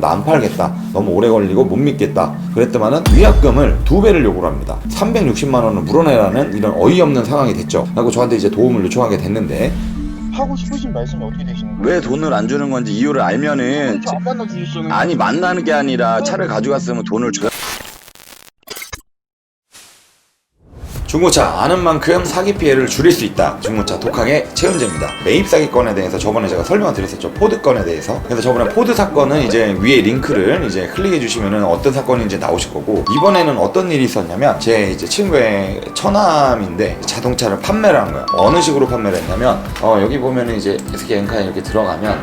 나 안 팔겠다, 너무 오래 걸리고 못 믿겠다 그랬더만은 위약금을 2배를 요구를 합니다. 360만 원을 물어내라는 이런 어이없는 상황이 됐죠. 그리고 저한테 이제 도움을 요청하게 됐는데, 하고 싶으신 말씀이 어떻게 되시는 거예요? 왜 돈을 안 주는 건지 이유를 알면은, 안 만나 주셨잖아요. 아니 만나는 게 아니라 차를 가져갔으면 돈을 줘야. 중고차 아는 만큼 사기 피해를 줄일 수 있다. 중고차 독학의 최은재입니다. 매입 사기건에 대해서 저번에 제가 설명을 드렸었죠. 포드 건에 대해서. 그래서 저번에 포드 사건은 이제 위에 링크를 이제 클릭해 주시면은 어떤 사건인지 나오실 거고, 이번에는 어떤 일이 있었냐면, 제 이제 친구의 처남인데 자동차를 판매를 한 거예요. 어느 식으로 판매를 했냐면, 여기 보면은 이제 SK엔카에 이렇게 들어가면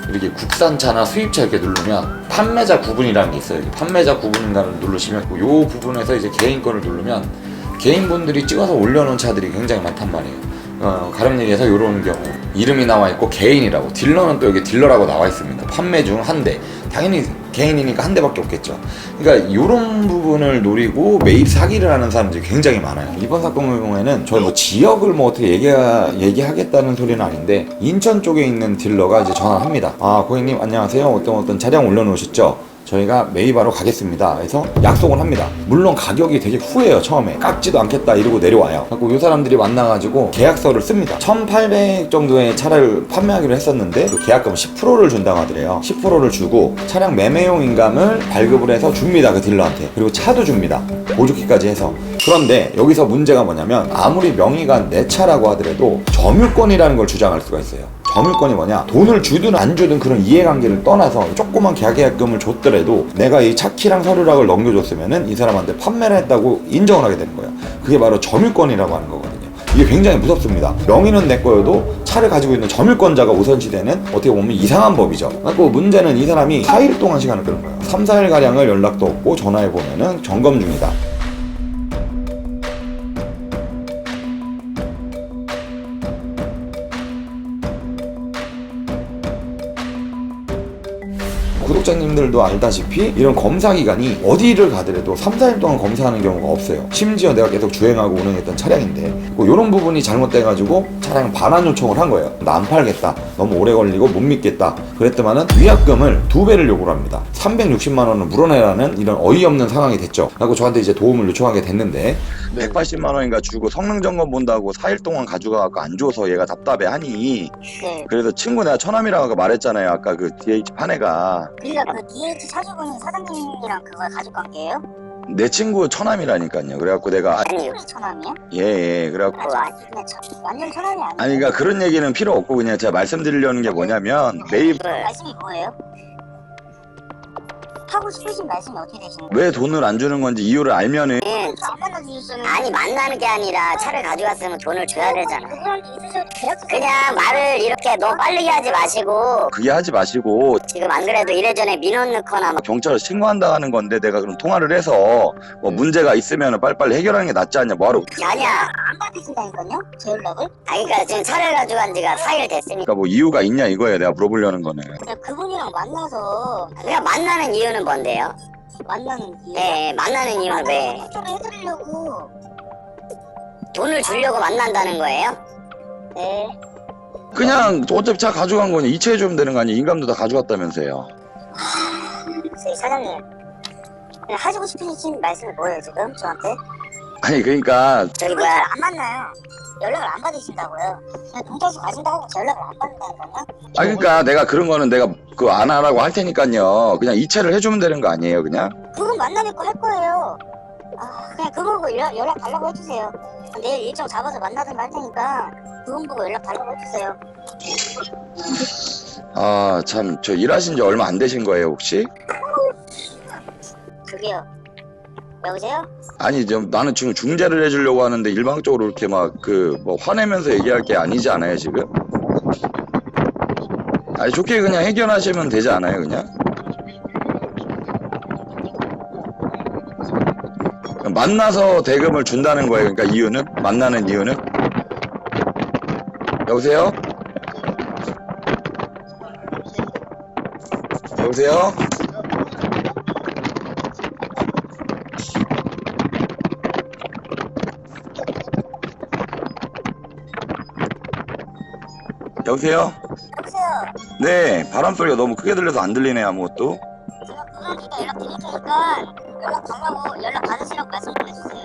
이렇게 국산차나 수입차 이렇게 누르면 판매자 구분이라는 게 있어요. 판매자 구분인가를 누르시면 이 부분에서 이제 개인권을 누르면 개인분들이 찍어서 올려놓은 차들이 굉장히 많단 말이에요. 가령 얘기해서 이런 경우 이름이 나와 있고 개인이라고, 딜러는 또 여기 딜러라고 나와 있습니다. 판매 중 한 대, 당연히 개인이니까 한 대밖에 없겠죠. 그러니까 이런 부분을 노리고 매입 사기를 하는 사람들이 굉장히 많아요. 이번 사건의 경우에는 저희 뭐 지역을 뭐 어떻게 얘기하겠다는 소리는 아닌데, 인천 쪽에 있는 딜러가 이제 전화를 합니다. 아, 고객님 안녕하세요, 어떤 차량 올려놓으셨죠? 저희가 매입하러 가겠습니다. 그래서 약속을 합니다. 물론 가격이 되게 후해요. 처음에 깎지도 않겠다 이러고 내려와요. 그래서 이 사람들이 만나가지고 계약서를 씁니다. 1,800 정도의 차를 판매하기로 했었는데 그 계약금 10%를 준다고 하더래요. 10%를 주고 차량 매매용 인감을 발급을 해서 줍니다. 그 딜러한테. 그리고 차도 줍니다. 보조키까지 해서. 그런데 여기서 문제가 뭐냐면, 아무리 명의가 내 차라고 하더라도 점유권이라는 걸 주장할 수가 있어요. 점유권이 뭐냐, 돈을 주든 안 주든 그런 이해관계를 떠나서 조그만 계약금을 줬더라도 내가 이 차키랑 서류락을 넘겨줬으면은 이 사람한테 판매를 했다고 인정을 하게 되는 거예요. 그게 바로 점유권이라고 하는 거거든요. 이게 굉장히 무섭습니다. 명의는 내 거여도 차를 가지고 있는 점유권자가 우선시되는, 어떻게 보면 이상한 법이죠. 그리고 문제는 이 사람이 4일 동안 시간을 끄는 거예요. 3, 4일가량을 연락도 없고 전화해보면은 점검 중이다. 구독자님들도 알다시피 이런 검사기관이 어디를 가더라도 3, 4일 동안 검사하는 경우가 없어요. 심지어 내가 계속 주행하고 운행했던 차량인데, 이런 부분이 잘못돼가지고 차량 반환 요청을 한 거예요. 나 안 팔겠다, 너무 오래 걸리고 못 믿겠다 그랬더만은 위약금을 2배를 요구를 합니다. 360만 원을 물어내라는 이런 어이없는 상황이 됐죠. 그리고 저한테 이제 도움을 요청하게 됐는데, 180만 원인가 주고 성능 점검 본다고 4일 동안 가져가고 안 줘서 얘가 답답해 하니. 네. 그래서 친구 내가 처남이라고 아까 말했잖아요. 아까 그 DH 파네가 그러니까 그 DH 차주분이 사장님이랑 그걸 가족 관계예요? 내 친구 처남이라니까요. 그래갖고 내가 아니, 우리 처남이야? 예, 그래갖고 그냥 완전 처남이 아니에요? 아니 그러니까 그런 얘기는 필요 없고, 그냥 제가 말씀드리려는 게 뭐냐면, 매입 말씀이 뭐예요? 하고 싶으신 말씀이 어떻게 되시는 거예요? 왜 돈을 안 주는 건지 이유를 알면은, 안 만나 주셨잖아요. 아니 만나는 게 아니라 차를 가져갔으면 돈을 줘야 되잖아. 그분한테 있으셔도 계약서 그냥 말을 이렇게 너무 빨리 하지 마시고, 그게 하지 마시고 지금 안 그래도 이래저래 민원 넣거나 막 경찰에 신고한다 하는 건데, 내가 그럼 통화를 해서 뭐 문제가 있으면 빨리빨리 해결하는 게 낫지 않냐, 뭐하러. 아니야. 안 받으신다니까요? 제 연락을? 아니 그러니까 지금 차를 가져간 지가 4일 됐으니까 그러니까 뭐 이유가 있냐 이거예요, 내가 물어보려는 거는. 그냥 그분이랑 만나서 그냥 만나는 이유는 뭔데요? 만나는 이유. 네, 만나는 이유는 왜? 좀 해드리려고. 돈을 주려고 만난다는 거예요? 네. 그냥 어차피 차 가져간 거니 이체해주면 되는 거 아니에요? 인감도 다 가져갔다면서요. 저희 사장님. 그냥 하시고 싶으신 말씀이 뭐예요 지금 저한테? 아니 그러니까 저기 안 뭐야, 만나요. 연락을 안 받으신다고요. 그냥 동타수 가신다고 제 연락을 안 받는다니까요. 아니 그러니까 내가 그런 거는 내가 그 안 하라고 할 테니까요. 그냥 이체를 해주면 되는 거 아니에요, 그냥? 그분 만나뵙고 할 거예요. 그냥 그분 보고 연락 달라고 해주세요. 내일 일정 잡아서 만나든가 할 테니까 그분 보고 연락 달라고 해주세요. 아 참, 저 일하신 지 얼마 안 되신 거예요 혹시? 그게요. 여보세요? 아니 좀 나는 지금 중재를 해주려고 하는데 일방적으로 이렇게 막 그 뭐 화내면서 얘기할 게 아니지 않아요 지금? 아니 좋게 그냥 해결하시면 되지 않아요 그냥? 만나서 대금을 준다는 거예요. 그러니까 이유는? 만나는 이유는? 여보세요? 여보세요? 여보세요? 여보세요? 네, 바람 소리가 너무 크게 들려서 안 들리네 아무것도. 제가 그분한테 이따 연락 드릴 테니까 연락 달라고 연락 받으시라고 말씀 좀 해주세요.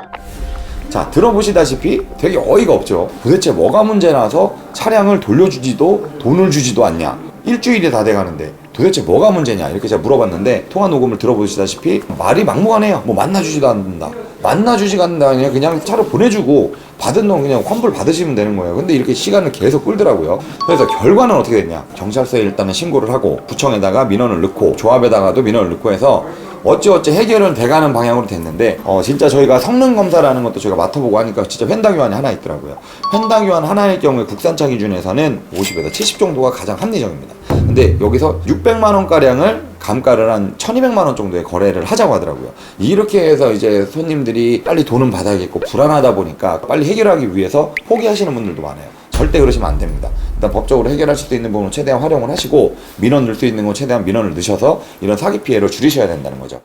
자, 들어보시다시피 되게 어이가 없죠. 도대체 뭐가 문제나서 차량을 돌려주지도 돈을 주지도 않냐. 일주일이 다 돼가는데 도대체 뭐가 문제냐 이렇게 제가 물어봤는데 통화 녹음을 들어보시다시피 말이 막무가내요. 뭐 만나주지도 않는다. 만나주지가 않는다. 그냥 차를 보내주고 받은 돈 그냥 환불 받으시면 되는 거예요. 근데 이렇게 시간을 계속 끌더라고요. 그래서 결과는 어떻게 됐냐. 경찰서에 일단은 신고를 하고 구청에다가 민원을 넣고 조합에다가도 민원을 넣고 해서 어찌어찌 해결은 돼가는 방향으로 됐는데 진짜 저희가 성능 검사라는 것도 저희가 맡아보고 하니까 진짜 횡단 교환이 하나 있더라고요. 횡단 교환 하나일 경우에 국산차 기준에서는 50에서 70 정도가 가장 합리적입니다. 근데 여기서 600만 원가량을 감가를 한 1200만 원 정도의 거래를 하자고 하더라고요. 이렇게 해서 이제 손님들이 빨리 돈은 받아야겠고 불안하다 보니까 빨리 해결하기 위해서 포기하시는 분들도 많아요. 절대 그러시면 안 됩니다. 일단 법적으로 해결하실 수 있는 부분은 최대한 활용을 하시고 민원 넣을 수 있는 건 최대한 민원을 넣으셔서 이런 사기 피해를 줄이셔야 된다는 거죠.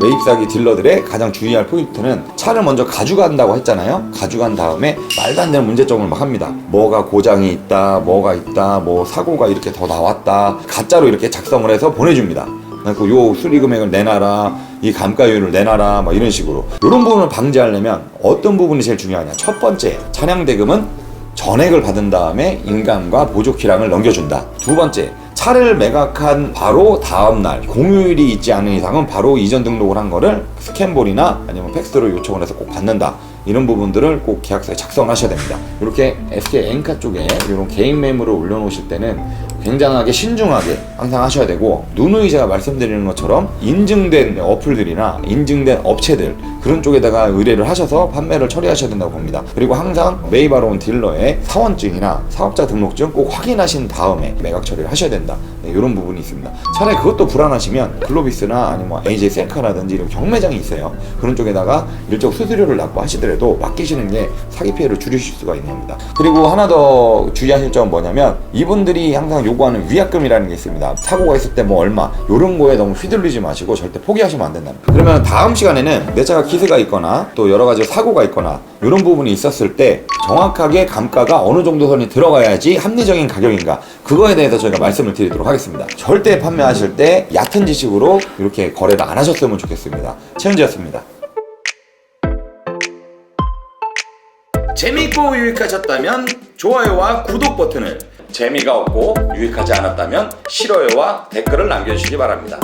매입 사기 딜러들의 가장 주의할 포인트는 차를 먼저 가져간다고 했잖아요. 가져간 다음에 말도 안 되는 문제점을 막 합니다. 뭐가 고장이 있다, 뭐가 있다, 뭐 사고가 이렇게 더 나왔다, 가짜로 이렇게 작성을 해서 보내줍니다. 그리고 요 수리 금액을 내놔라, 이 감가율을 내놔라, 막 이런 식으로. 이런 부분을 방지하려면 어떤 부분이 제일 중요하냐. 첫 번째, 차량 대금은 전액을 받은 다음에 인감과 보조키량을 넘겨준다. 두 번째, 차를 매각한 바로 다음날 공휴일이 있지 않은 이상은 바로 이전 등록을 한 거를 스캔볼이나 아니면 팩스로 요청을 해서 꼭 받는다. 이런 부분들을 꼭 계약서에 작성을 하셔야 됩니다. 이렇게 SK 엔카 쪽에 이런 개인 매물을 올려놓으실 때는 굉장하게 신중하게 항상 하셔야 되고, 누누이 제가 말씀드리는 것처럼 인증된 어플들이나 인증된 업체들 그런 쪽에다가 의뢰를 하셔서 판매를 처리하셔야 된다고 봅니다. 그리고 항상 매입하러 온 딜러의 사원증이나 사업자 등록증 꼭 확인하신 다음에 매각 처리를 하셔야 된다. 네, 이런 부분이 있습니다. 차라리 그것도 불안하시면 글로비스나 아니면 뭐 AJ 셀카라든지 이런 경매장이 있어요. 그런 쪽에다가 일정 수수료를 납부하시더라도 맡기시는 게 사기 피해를 줄이실 수가 있는 겁니다. 그리고 하나 더 주의하실 점은 뭐냐면, 이분들이 항상 요구하는 위약금이라는 게 있습니다. 사고가 있을 때 뭐 얼마, 요런 거에 너무 휘둘리지 마시고 절대 포기하시면 안 된다는 거예요. 그러면 다음 시간에는 내 차가 기스가 있거나 또 여러 가지 사고가 있거나 이런 부분이 있었을 때 정확하게 감가가 어느 정도 선이 들어가야지 합리적인 가격인가, 그거에 대해서 저희가 말씀을 드리도록 하겠습니다. 절대 판매하실 때 얕은 지식으로 이렇게 거래를 안 하셨으면 좋겠습니다. 최은지였습니다. 재미있고 유익하셨다면 좋아요와 구독 버튼을, 재미가 없고 유익하지 않았다면 싫어요와 댓글을 남겨주시기 바랍니다.